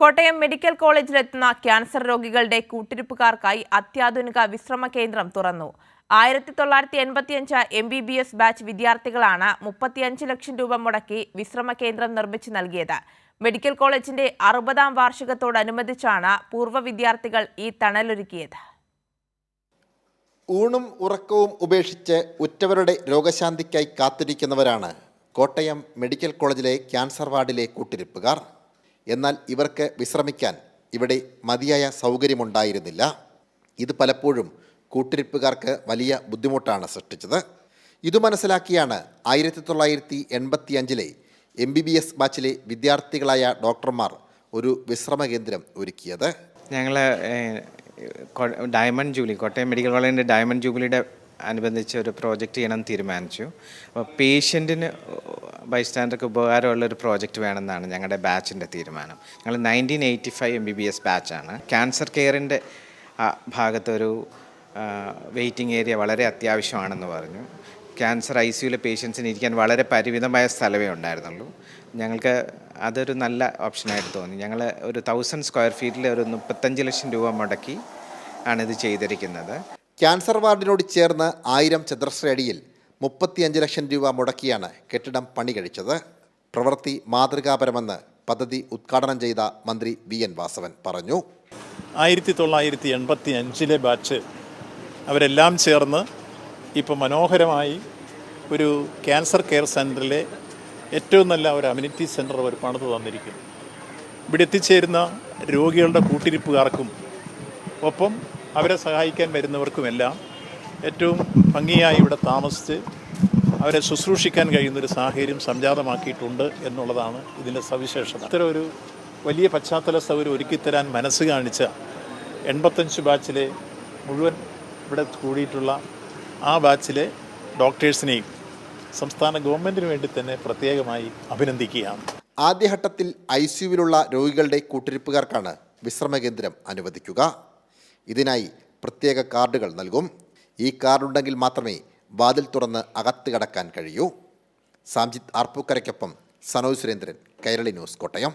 Kottayam medical കോളേജിലെത്തുന്ന cancer രോഗികളുടെ കൂട്ടിരിപ്പുകാർക്കായി അത്യാധുനിക വിശ്രമ കേന്ദ്രം തുറന്നു. 1985 MBBS ബാച്ച് വിദ്യാർത്ഥികളാണ് 35 ലക്ഷം രൂപ മുടക്കി വിശ്രമ കേന്ദ്രം നിർമ്മിച്ചു നൽകിയത്. മെഡിക്കൽ കോളേജിന്റെ 60ാം വാർഷികത്തോടനുബന്ധിച്ചാണ് പൂർവ്വ വിദ്യാർത്ഥികൾ ഈ തണലൊരുക്കിയത്. ഊണും ഉറക്കവും ഉപേക്ഷിച്ച് ഉറ്റവരുടെ രോഗശാന്തിക്കായി കാത്തിരിക്കുന്നവരാണ് കോട്ടയം മെഡിക്കൽ കോളേജിലെ ക്യാൻസർ വാർഡിലെ കൂട്ടിരിപ്പുകാർ. എന്നാൽ ഇവർക്ക് വിശ്രമിക്കാൻ ഇവിടെ മതിയായ സൗകര്യമുണ്ടായിരുന്നില്ല. ഇത് പലപ്പോഴും കൂട്ടിരിപ്പുകാർക്ക് വലിയ ബുദ്ധിമുട്ടാണ് സൃഷ്ടിച്ചത്. ഇതു മനസ്സിലാക്കിയാണ് 1985 MBBS ബാച്ചിലെ വിദ്യാർത്ഥികളായ ഡോക്ടർമാർ ഒരു വിശ്രമ കേന്ദ്രം ഒരുക്കിയത്. ഞങ്ങൾ ഡയമണ്ട് ജൂബിലി, കോട്ടയം മെഡിക്കൽ കോളേജിൻ്റെ ഡയമണ്ട് ജൂബിലിയുടെ അനുബന്ധിച്ച് ഒരു പ്രോജക്റ്റ് ചെയ്യണം തീരുമാനിച്ചു. അപ്പോൾ പേഷ്യൻറ്റിന് ബൈസ്റ്റാൻഡർക്ക് ഉപകാരമുള്ളൊരു പ്രോജക്റ്റ് വേണമെന്നാണ് ഞങ്ങളുടെ ബാച്ചിൻ്റെ തീരുമാനം. ഞങ്ങൾ 1985 MBBS ബാച്ചാണ്. ക്യാൻസർ കെയറിൻ്റെ ഭാഗത്തൊരു വെയിറ്റിംഗ് ഏരിയ വളരെ അത്യാവശ്യമാണെന്ന് പറഞ്ഞു. ക്യാൻസർ ICUയിലെ പേഷ്യൻസിന് ഇരിക്കാൻ വളരെ പരിമിതമായ സ്ഥലമേ ഉണ്ടായിരുന്നുള്ളൂ. ഞങ്ങൾക്ക് അതൊരു നല്ല ഓപ്ഷനായിട്ട് തോന്നി. ഞങ്ങൾ ഒരു 1000 സ്ക്വയർ ഫീറ്റിൽ ഒരു 35 ലക്ഷം രൂപ മുടക്കി ആണിത് ചെയ്തിരിക്കുന്നത്. ക്യാൻസർ വാർഡിനോട് ചേർന്ന് 1000 ചതുരശ്ര അടിയിൽ 35 ലക്ഷം രൂപ മുടക്കിയാണ് കെട്ടിടം പണി കഴിച്ചത്. പ്രവൃത്തി മാതൃകാപരമെന്ന് പദ്ധതി ഉദ്ഘാടനം ചെയ്ത മന്ത്രി VN വാസവൻ പറഞ്ഞു. 1985 ബാച്ച് അവരെല്ലാം ചേർന്ന് ഇപ്പോൾ മനോഹരമായി ഒരു ക്യാൻസർ കെയർ സെൻറ്ററിലെ ഏറ്റവും നല്ല ഒരു അമ്യൂണിറ്റി സെൻറ്റർ അവർ പണിത് തന്നിരിക്കുന്നു. ഇവിടെ എത്തിച്ചേരുന്ന രോഗികളുടെ കൂട്ടിരിപ്പുകാർക്കും ഒപ്പം അവരെ സഹായിക്കാൻ വരുന്നവർക്കുമെല്ലാം ഏറ്റവും ഭംഗിയായി ഇവിടെ താമസിച്ച് അവരെ ശുശ്രൂഷിക്കാൻ കഴിയുന്നൊരു സാഹചര്യം സംജാതമാക്കിയിട്ടുണ്ട് എന്നുള്ളതാണ് ഇതിൻ്റെ സവിശേഷത. ഇത്തരം ഒരു വലിയ പശ്ചാത്തല സൗകര്യം ഒരുക്കിത്തരാൻ മനസ്സ് കാണിച്ച 85 ബാച്ചിലെ മുഴുവൻ ഇവിടെ കൂടിയിട്ടുള്ള ആ ബാച്ചിലെ ഡോക്ടേഴ്സിനെയും സംസ്ഥാന ഗവൺമെൻറ്റിന് വേണ്ടി തന്നെ പ്രത്യേകമായി അഭിനന്ദിക്കുകയാണ്. ആദ്യഘട്ടത്തിൽ ICUവിലുള്ള രോഗികളുടെ കൂട്ടിരിപ്പുകാർക്കാണ് വിശ്രമകേന്ദ്രം അനുവദിക്കുക. ഇതിനായി പ്രത്യേക കാർഡുകൾ നൽകും. ഈ കാർഡുണ്ടെങ്കിൽ മാത്രമേ വാതിൽ തുറന്ന് അകത്ത് കടക്കാൻ കഴിയൂ. സാംജിത്ത് ആർപ്പൂക്കരയ്ക്കൊപ്പം സനോജ് സുരേന്ദ്രൻ, കൈരളി ന്യൂസ്, കോട്ടയം.